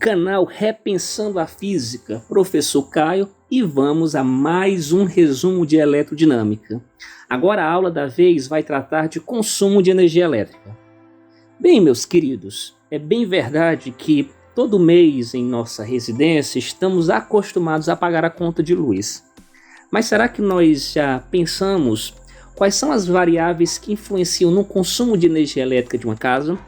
canal Repensando a Física, professor Caio, e vamos a mais um resumo de eletrodinâmica. Agora a aula da vez vai tratar de consumo de energia elétrica. Bem, meus queridos, é bem verdade que todo mês em nossa residência estamos acostumados a pagar a conta de luz. Mas será que nós já pensamos quais são as variáveis que influenciam no consumo de energia elétrica de uma casa?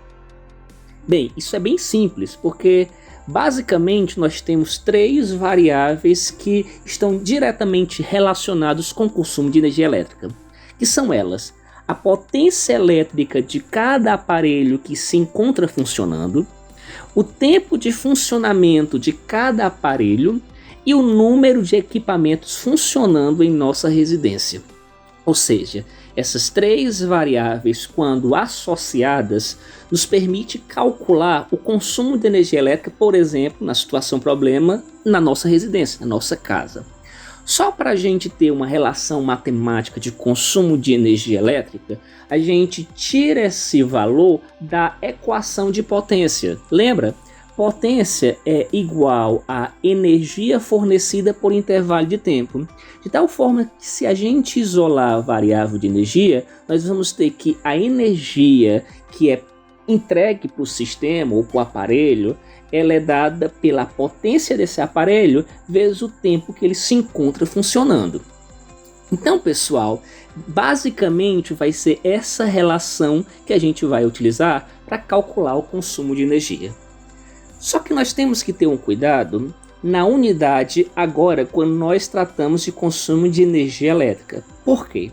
Bem, isso é bem simples, porque basicamente nós temos três variáveis que estão diretamente relacionadas com o consumo de energia elétrica, que são elas: a potência elétrica de cada aparelho que se encontra funcionando, o tempo de funcionamento de cada aparelho e o número de equipamentos funcionando em nossa residência. Ou seja, essas três variáveis, quando associadas, nos permite calcular o consumo de energia elétrica, por exemplo, na situação problema, na nossa residência, na nossa casa. Só para a gente ter uma relação matemática de consumo de energia elétrica, a gente tira esse valor da equação de potência. Lembra? Potência é igual a energia fornecida por intervalo de tempo. De tal forma que, se a gente isolar a variável de energia, nós vamos ter que a energia que é entregue para o sistema ou para o aparelho, ela é dada pela potência desse aparelho vezes o tempo que ele se encontra funcionando. Então, pessoal, basicamente vai ser essa relação que a gente vai utilizar para calcular o consumo de energia. Só que nós temos que ter um cuidado na unidade agora quando nós tratamos de consumo de energia elétrica. Por quê?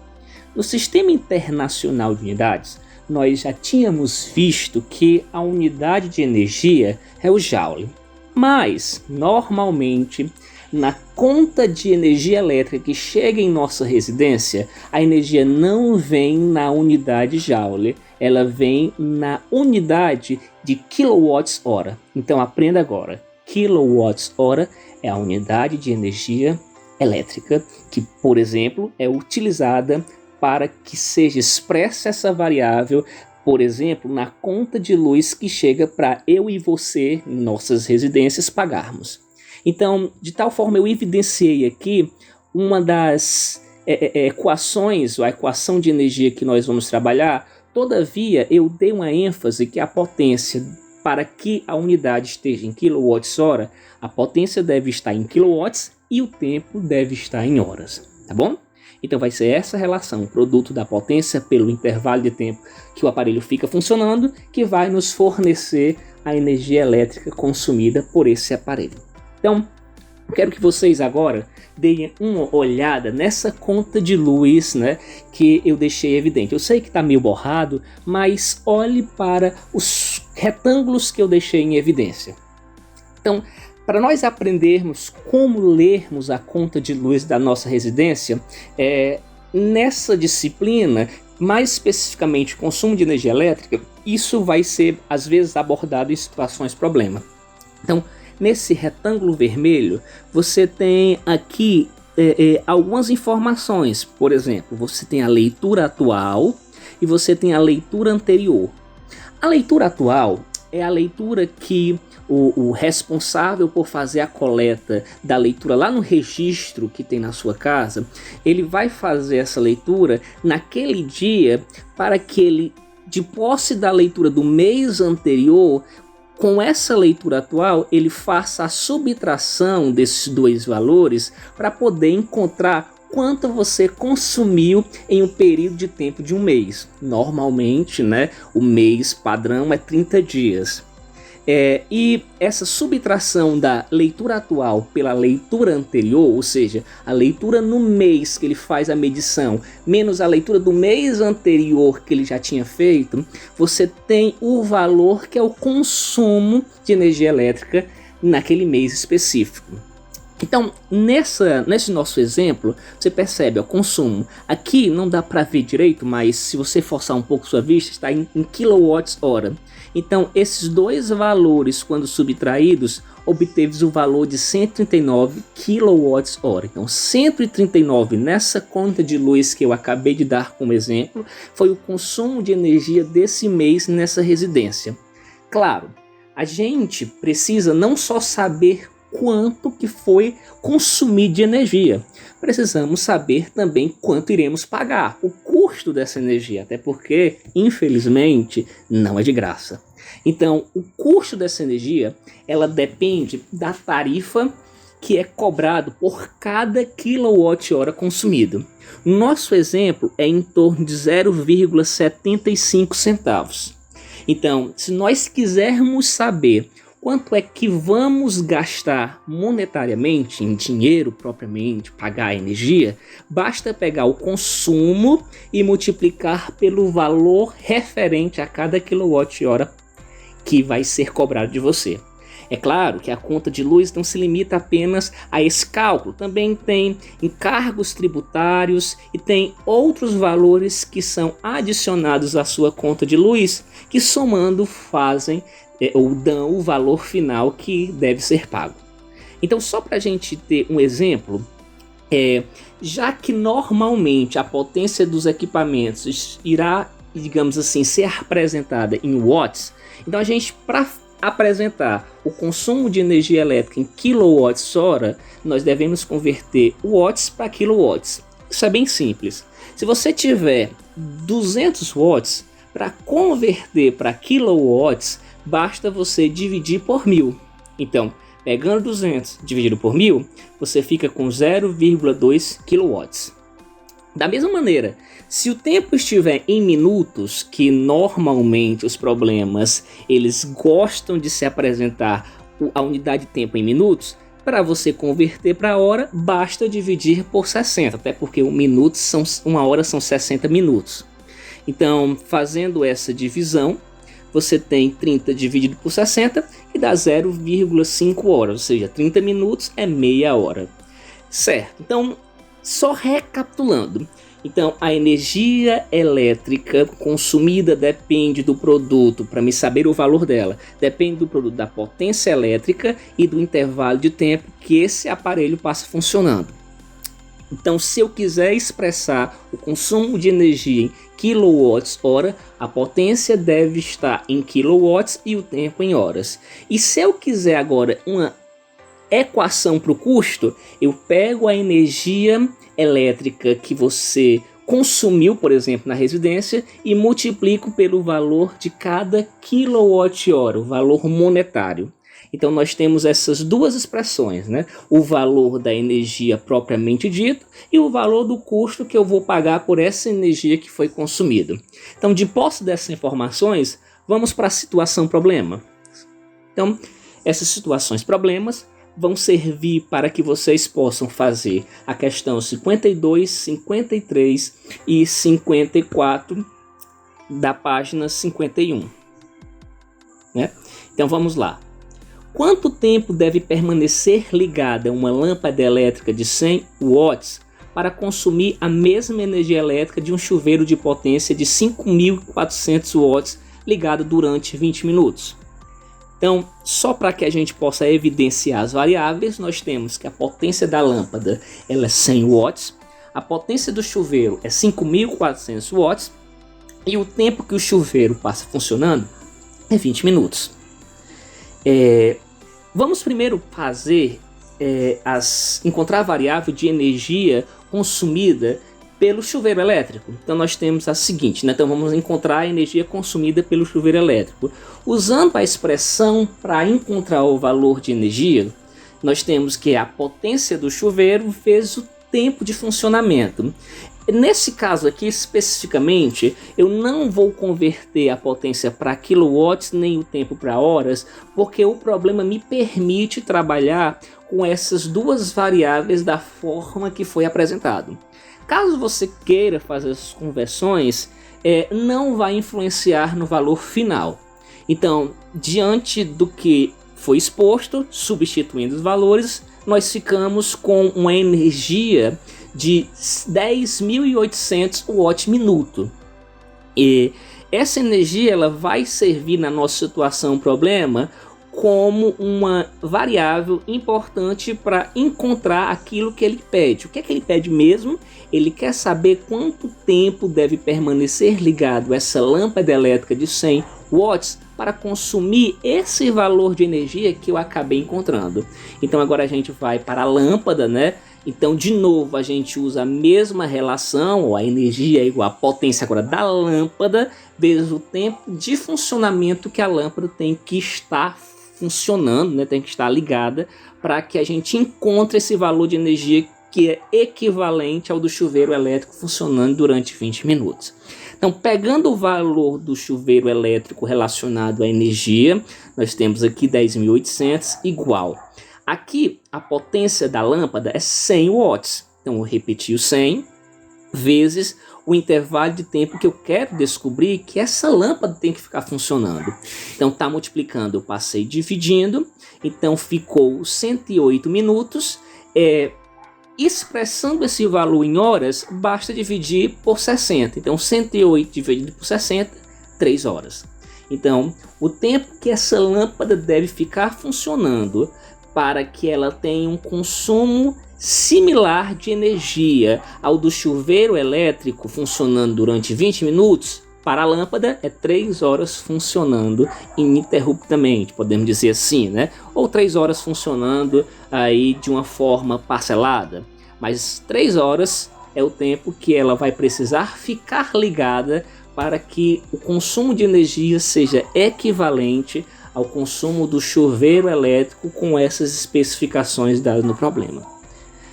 No Sistema Internacional de Unidades, nós já tínhamos visto que a unidade de energia é o Joule. Mas, normalmente, na conta de energia elétrica que chega em nossa residência, a energia não vem na unidade Joule, ela vem na unidade de kWh. Então aprenda agora, kWh é a unidade de energia elétrica que, por exemplo, é utilizada para que seja expressa essa variável, por exemplo, na conta de luz que chega para eu e você, em nossas residências, pagarmos. Então, de tal forma, eu evidenciei aqui uma das equações, a equação de energia que nós vamos trabalhar. Todavia, eu dei uma ênfase que a potência, para que a unidade esteja em kWh, a potência deve estar em kilowatts e o tempo deve estar em horas, tá bom? Então vai ser essa relação, produto da potência pelo intervalo de tempo que o aparelho fica funcionando, que vai nos fornecer a energia elétrica consumida por esse aparelho. Então, eu quero que vocês agora deem uma olhada nessa conta de luz, né, que eu deixei evidente. Eu sei que está meio borrado, mas olhe para os retângulos que eu deixei em evidência. Então, para nós aprendermos como lermos a conta de luz da nossa residência, nessa disciplina, mais especificamente consumo de energia elétrica, isso vai ser às vezes abordado em situações problema. Então, nesse retângulo vermelho, você tem aqui algumas informações. Por exemplo, você tem a leitura atual e você tem a leitura anterior. A leitura atual é a leitura que o responsável por fazer a coleta da leitura lá no registro que tem na sua casa, ele vai fazer essa leitura naquele dia para que ele, de posse da leitura do mês anterior, com essa leitura atual, ele faça a subtração desses dois valores para poder encontrar quanto você consumiu em um período de tempo de um mês. Normalmente, né, o mês padrão é 30 dias. E essa subtração da leitura atual pela leitura anterior, ou seja, a leitura no mês que ele faz a medição, menos a leitura do mês anterior que ele já tinha feito, você tem o valor que é o consumo de energia elétrica naquele mês específico. Então, nesse nosso exemplo, você percebe o consumo. Aqui não dá para ver direito, mas se você forçar um pouco sua vista, está em kWh. Então, esses dois valores, quando subtraídos, obteve o valor de 139 kWh. Então, 139 nessa conta de luz que eu acabei de dar como exemplo, foi o consumo de energia desse mês nessa residência. Claro, A gente precisa não só saber quanto que foi consumido de energia, precisamos saber também quanto iremos pagar, o custo dessa energia, até porque, infelizmente, não é de graça. Então, o custo dessa energia, ela depende da tarifa que é cobrado por cada quilowatt-hora consumido. Nosso exemplo é em torno de 0,75 centavos. Então, se nós quisermos saber quanto é que vamos gastar monetariamente, em dinheiro propriamente, pagar a energia, basta pegar o consumo e multiplicar pelo valor referente a cada quilowatt-hora que vai ser cobrado de você. É claro que a conta de luz não se limita apenas a esse cálculo, também tem encargos tributários e tem outros valores que são adicionados à sua conta de luz, que somando fazem ou dão o valor final que deve ser pago. Então, só para a gente ter um exemplo, já que normalmente a potência dos equipamentos irá, digamos assim, ser apresentada em watts, então a gente, para apresentar o consumo de energia elétrica em quilowatts-hora, nós devemos converter watts para quilowatts. Isso é bem simples. Se você tiver 200 watts, para converter para quilowatts, basta você dividir por 1000. Então, pegando 200 dividido por 1000, você fica com 0,2 kW. Da mesma maneira, se o tempo estiver em minutos, que normalmente os problemas eles gostam de se apresentar a unidade de tempo em minutos, para você converter para hora, basta dividir por 60, até porque uma hora são 60 minutos. Então, fazendo essa divisão, você tem 30 dividido por 60 e dá 0,5 horas, ou seja, 30 minutos é meia hora. Certo, então, só recapitulando. Então, a energia elétrica consumida depende do produto, para me saber o valor dela, depende do produto da potência elétrica e do intervalo de tempo que esse aparelho passa funcionando. Então, se eu quiser expressar o consumo de energia em quilowatts-hora, a potência deve estar em quilowatts e o tempo em horas. E se eu quiser agora uma equação para o custo, eu pego a energia elétrica que você consumiu, por exemplo, na residência, e multiplico pelo valor de cada quilowatt-hora, o valor monetário. Então nós temos essas duas expressões, né? O valor da energia propriamente dito e o valor do custo que eu vou pagar por essa energia que foi consumida. Então, de posse dessas informações, vamos para a situação problema. Então, essas situações problemas vão servir para que vocês possam fazer a questão 52, 53 e 54 da página 51. Né? Então vamos lá. Quanto tempo deve permanecer ligada uma lâmpada elétrica de 100 watts para consumir a mesma energia elétrica de um chuveiro de potência de 5.400 watts ligado durante 20 minutos? Então, só para que a gente possa evidenciar as variáveis, nós temos que a potência da lâmpada ela é 100 watts, a potência do chuveiro é 5.400 watts e o tempo que o chuveiro passa funcionando é 20 minutos. Vamos primeiro fazer encontrar a variável de energia consumida pelo chuveiro elétrico. Então nós temos a seguinte, né? Então vamos encontrar a energia consumida pelo chuveiro elétrico. Usando a expressão para encontrar o valor de energia, nós temos que a potência do chuveiro vezes o tempo de funcionamento. Nesse caso aqui especificamente, eu não vou converter a potência para quilowatts nem o tempo para horas, porque o problema me permite trabalhar com essas duas variáveis da forma que foi apresentado. Caso você queira fazer essas conversões, não vai influenciar no valor final. Então, diante do que foi exposto, substituindo os valores, nós ficamos com uma energia de 10.800 watt-minuto. E essa energia ela vai servir na nossa situação problema como uma variável importante para encontrar aquilo que ele pede. O que é que ele pede mesmo? Ele quer saber quanto tempo deve permanecer ligado essa lâmpada elétrica de 100 watts para consumir esse valor de energia que eu acabei encontrando. Então agora a gente vai para a lâmpada, né? Então de novo a gente usa a mesma relação, ou a energia é igual à potência agora da lâmpada, vezes o tempo de funcionamento que a lâmpada tem que estar funcionando, né? Tem que estar ligada, para que a gente encontre esse valor de energia que é equivalente ao do chuveiro elétrico funcionando durante 20 minutos. Então, pegando o valor do chuveiro elétrico relacionado à energia, nós temos aqui 10.800 igual. Aqui, a potência da lâmpada é 100 watts. Então, eu repeti o 100 vezes o intervalo de tempo que eu quero descobrir que essa lâmpada tem que ficar funcionando. Então, está multiplicando, eu passei dividindo. Então, ficou 108 minutos. Expressando esse valor em horas, basta dividir por 60. Então, 108 dividido por 60, 3 horas. Então, o tempo que essa lâmpada deve ficar funcionando para que ela tenha um consumo similar de energia ao do chuveiro elétrico funcionando durante 20 minutos, para a lâmpada é 3 horas funcionando ininterruptamente, podemos dizer assim, né? Ou 3 horas funcionando aí de uma forma parcelada. Mas 3 horas é o tempo que ela vai precisar ficar ligada para que o consumo de energia seja equivalente ao consumo do chuveiro elétrico com essas especificações dadas no problema.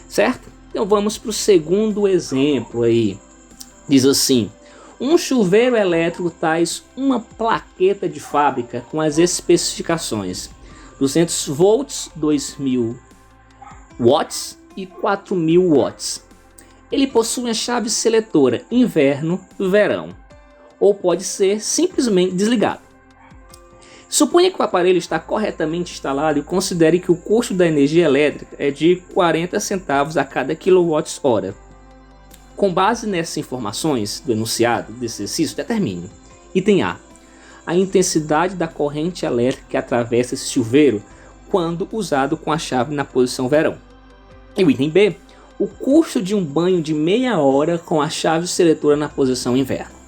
Certo? Então vamos para o segundo exemplo aí. Diz assim: um chuveiro elétrico traz uma plaqueta de fábrica com as especificações 200 volts, 2.000 watts e 4.000 watts. Ele possui a chave seletora inverno, verão, ou pode ser simplesmente desligado. Suponha que o aparelho está corretamente instalado e considere que o custo da energia elétrica é de 40 centavos a cada kWh. Com base nessas informações do enunciado desse exercício, determine: item A, a intensidade da corrente elétrica que atravessa esse chuveiro quando usado com a chave na posição verão. E o item B, o custo de um banho de meia hora com a chave seletora na posição inverno.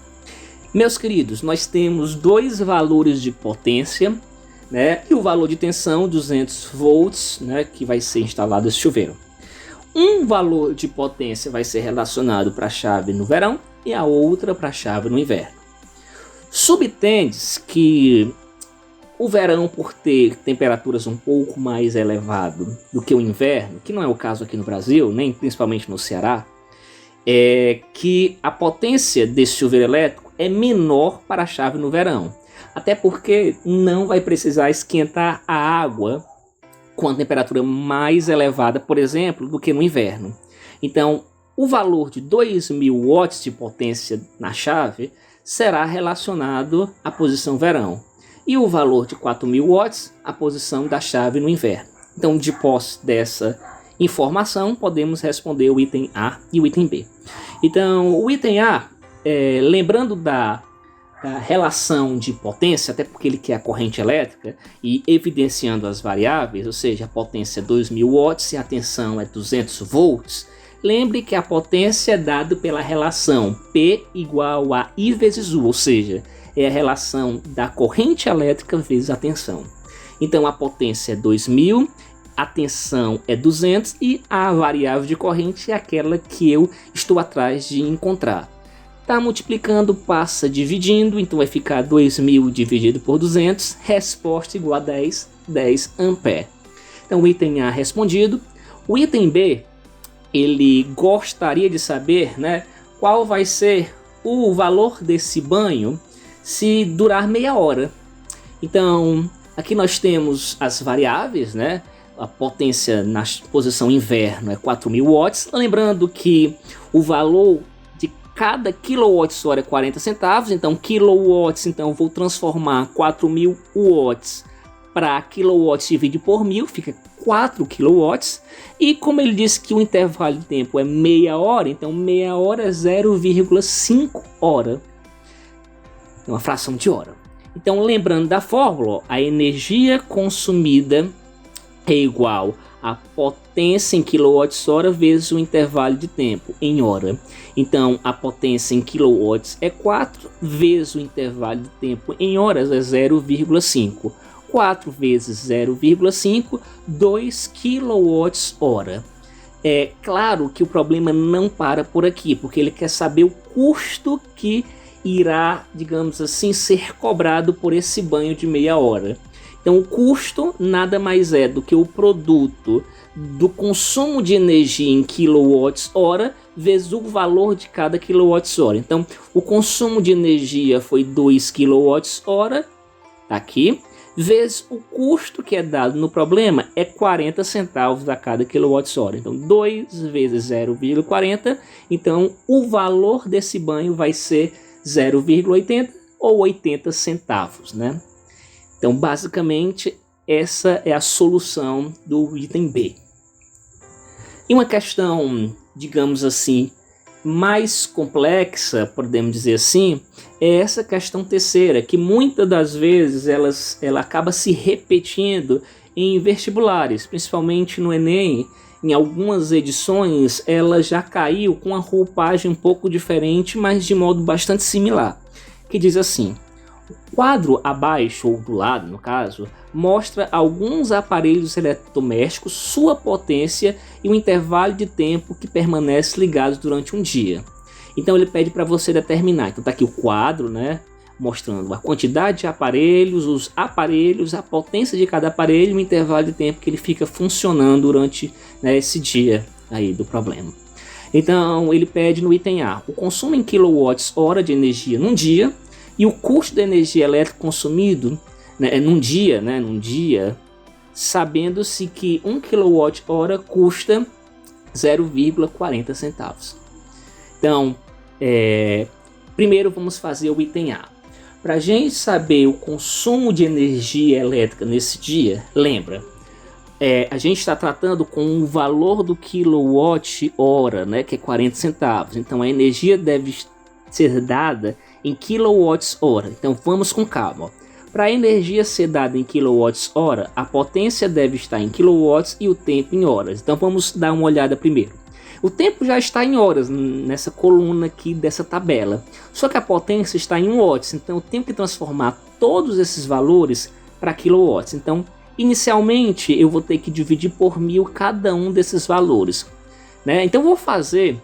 Meus queridos, nós temos dois valores de potência, né, e o valor de tensão, 200 volts, né, que vai ser instalado esse chuveiro. Um valor de potência vai ser relacionado para a chave no verão e a outra para a chave no inverno. Subtende-se que o verão, por ter temperaturas um pouco mais elevadas do que o inverno, que não é o caso aqui no Brasil, nem principalmente no Ceará, é que a potência desse chuveiro elétrico é menor para a chave no verão. Até porque não vai precisar esquentar a água com a temperatura mais elevada, por exemplo, do que no inverno. Então, o valor de 2.000 watts de potência na chave será relacionado à posição verão. E o valor de 4.000 watts à posição da chave no inverno. Então, de posse dessa informação, podemos responder o item A e o item B. Então, o item A, lembrando da relação de potência, até porque ele quer a corrente elétrica, e evidenciando as variáveis, ou seja, a potência é 2.000 watts e a tensão é 200 volts, lembre que a potência é dada pela relação P igual a I vezes U, ou seja, é a relação da corrente elétrica vezes a tensão. Então a potência é 2.000, a tensão é 200 e a variável de corrente é aquela que eu estou atrás de encontrar. Tá multiplicando, passa dividindo, então vai ficar 2.000 dividido por 200, resposta igual a 10 ampere. Então o item A respondido. O item B, ele gostaria de saber, né, qual vai ser o valor desse banho se durar meia hora. Então aqui nós temos as variáveis, né? A potência na posição inverno é 4.000 watts. Lembrando que o valor de cada kWh é 40 centavos. Então, kilowatts, então vou transformar 4.000 watts para kilowatts dividido por 1.000, fica 4 kilowatts. E como ele disse que o intervalo de tempo é meia hora, então meia hora é 0,5 hora. É uma fração de hora. Então, lembrando da fórmula, a energia consumida é igual a potência em quilowatts-hora vezes o intervalo de tempo em hora. Então, a potência em kilowatts é 4, vezes o intervalo de tempo em horas é 0,5. 4 vezes 0,5, 2 kWh. É claro que o problema não para por aqui, porque ele quer saber o custo que irá, digamos assim, ser cobrado por esse banho de meia hora. Então o custo nada mais é do que o produto do consumo de energia em kWh vezes o valor de cada kWh. Então o consumo de energia foi 2 kWh, tá aqui, vezes o custo que é dado no problema é 40 centavos a cada kWh. Então 2 vezes 0,40, então o valor desse banho vai ser 0,80 ou 80 centavos, né? Então basicamente essa é a solução do item B. E uma questão, digamos assim, mais complexa, podemos dizer assim, é essa questão terceira, que muitas das vezes ela acaba se repetindo em vestibulares, principalmente no Enem. Em algumas edições ela já caiu com uma roupagem um pouco diferente, mas de modo bastante similar, que diz assim: o quadro abaixo, ou do lado no caso, mostra alguns aparelhos eletrodomésticos, sua potência e o intervalo de tempo que permanece ligados durante um dia. Então ele pede para você determinar. Então está aqui o quadro, né, mostrando a quantidade de aparelhos, os aparelhos, a potência de cada aparelho e o intervalo de tempo que ele fica funcionando durante, né, esse dia aí do problema. Então ele pede no item A o consumo em kWh de energia num dia e o custo da energia elétrica consumido, né, num dia, sabendo-se que 1 kWh custa 0,40 centavos. Então, primeiro vamos fazer o item A. Para a gente saber o consumo de energia elétrica nesse dia, lembra, a gente está tratando com o valor do quilowatt-hora, né, que é 40 centavos. Então a energia deve ser dada em quilowatts-hora. Então vamos com calma. Para a energia ser dada em quilowatts-hora, a potência deve estar em quilowatts e o tempo em horas. Então vamos dar uma olhada primeiro. O tempo já está em horas nessa coluna aqui dessa tabela. Só que a potência está em watts. Então eu tenho que transformar todos esses valores para quilowatts. Então inicialmente eu vou ter que dividir por 1000 cada um desses valores, né? Então eu vou fazer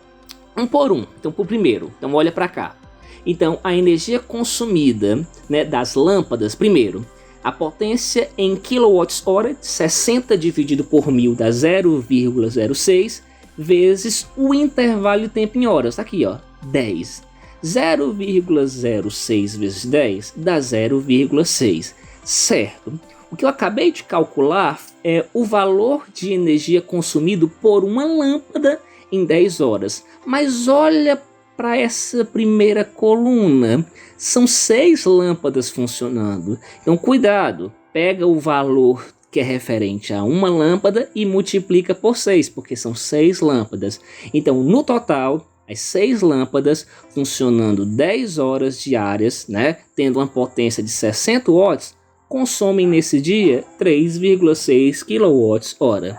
um por um. Então por primeiro, então olha para cá. Então a energia consumida, né, das lâmpadas, primeiro, a potência em quilowatts-hora, 60 dividido por 1000 dá 0,06, vezes o intervalo de tempo em horas, tá aqui ó, 10. 0,06 vezes 10 dá 0,6, certo? O que eu acabei de calcular é o valor de energia consumido por uma lâmpada em 10 horas. Mas olha para essa primeira coluna, são 6 lâmpadas funcionando. Então cuidado, pega o valor que é referente a uma lâmpada e multiplica por 6, porque são 6 lâmpadas. Então no total, as 6 lâmpadas funcionando 10 horas diárias, né, tendo uma potência de 60 watts, consomem nesse dia 3,6 kWh.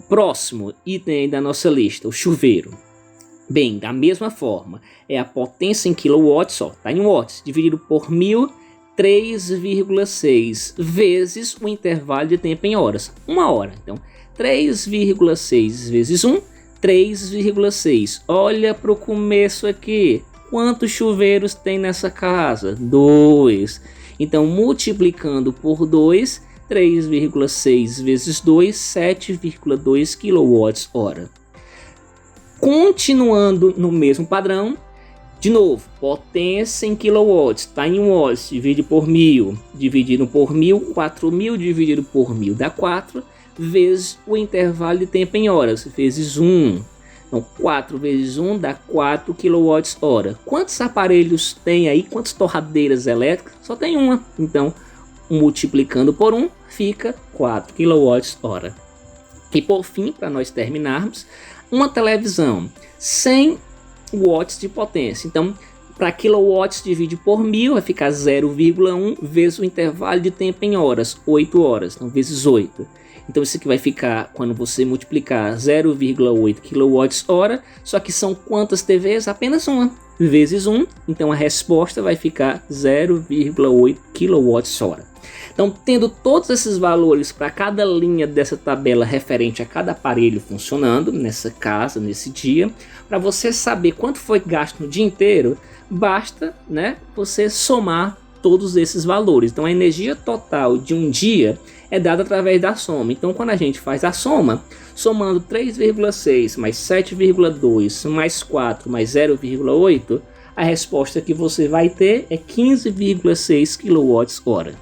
Próximo item da nossa lista, o chuveiro. Bem, da mesma forma, é a potência em quilowatts, ó, tá em watts, dividido por 1000, 3,6 vezes o intervalo de tempo em horas, 1 hora. Então, 3,6 vezes 1, 3,6. Olha para o começo aqui, quantos chuveiros tem nessa casa? 2. Então, multiplicando por 2, 3,6 vezes 2, 7,2 kWh. Continuando no mesmo padrão, de novo, potência em kilowatts, está em watts, divide por 1000, dividido por 1000, 4000 dividido por 1000 dá 4, vezes o intervalo de tempo em horas, vezes 1. Então 4 vezes 1 dá 4 kWh. Quantos aparelhos tem aí? Quantas torradeiras elétricas? Só tem uma. Então, multiplicando por 1, fica 4 kWh. E por fim, para nós terminarmos, uma televisão 100 watts de potência. Então, Para kilowatts divide por 1000, vai ficar 0,1 vezes o intervalo de tempo em horas, 8 horas, então vezes 8. Então isso aqui vai ficar, quando você multiplicar 0,8 kWh, só que são quantas TVs? Apenas uma, vezes 1, então a resposta vai ficar 0,8 kWh. Então, tendo todos esses valores para cada linha dessa tabela referente a cada aparelho funcionando nessa casa, nesse dia, para você saber quanto foi gasto no dia inteiro, basta, né, você somar todos esses valores. Então, a energia total de um dia é dada através da soma. Então, quando a gente faz a soma, somando 3,6 mais 7,2 mais 4 mais 0,8, a resposta que você vai ter é 15,6 kWh.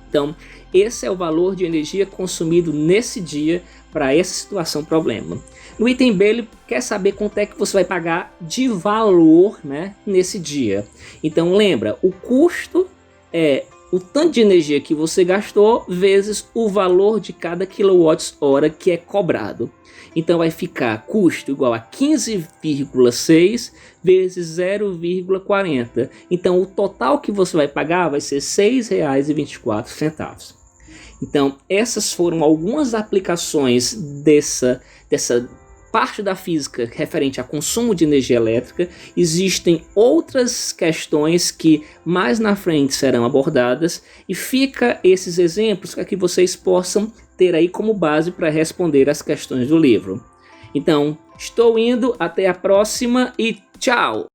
Então, esse é o valor de energia consumido nesse dia para essa situação problema. No item B, ele quer saber quanto é que você vai pagar de valor, né, nesse dia. Então, lembra, o custo é o tanto de energia que você gastou vezes o valor de cada quilowatt-hora que é cobrado. Então vai ficar custo igual a 15,6 vezes 0,40. Então o total que você vai pagar vai ser R$ 6,24. Então essas foram algumas aplicações dessa parte da física referente a consumo de energia elétrica. Existem outras questões que mais na frente serão abordadas, e fica esses exemplos para que vocês possam ter aí como base para responder as questões do livro. Então, estou indo, até a próxima e tchau!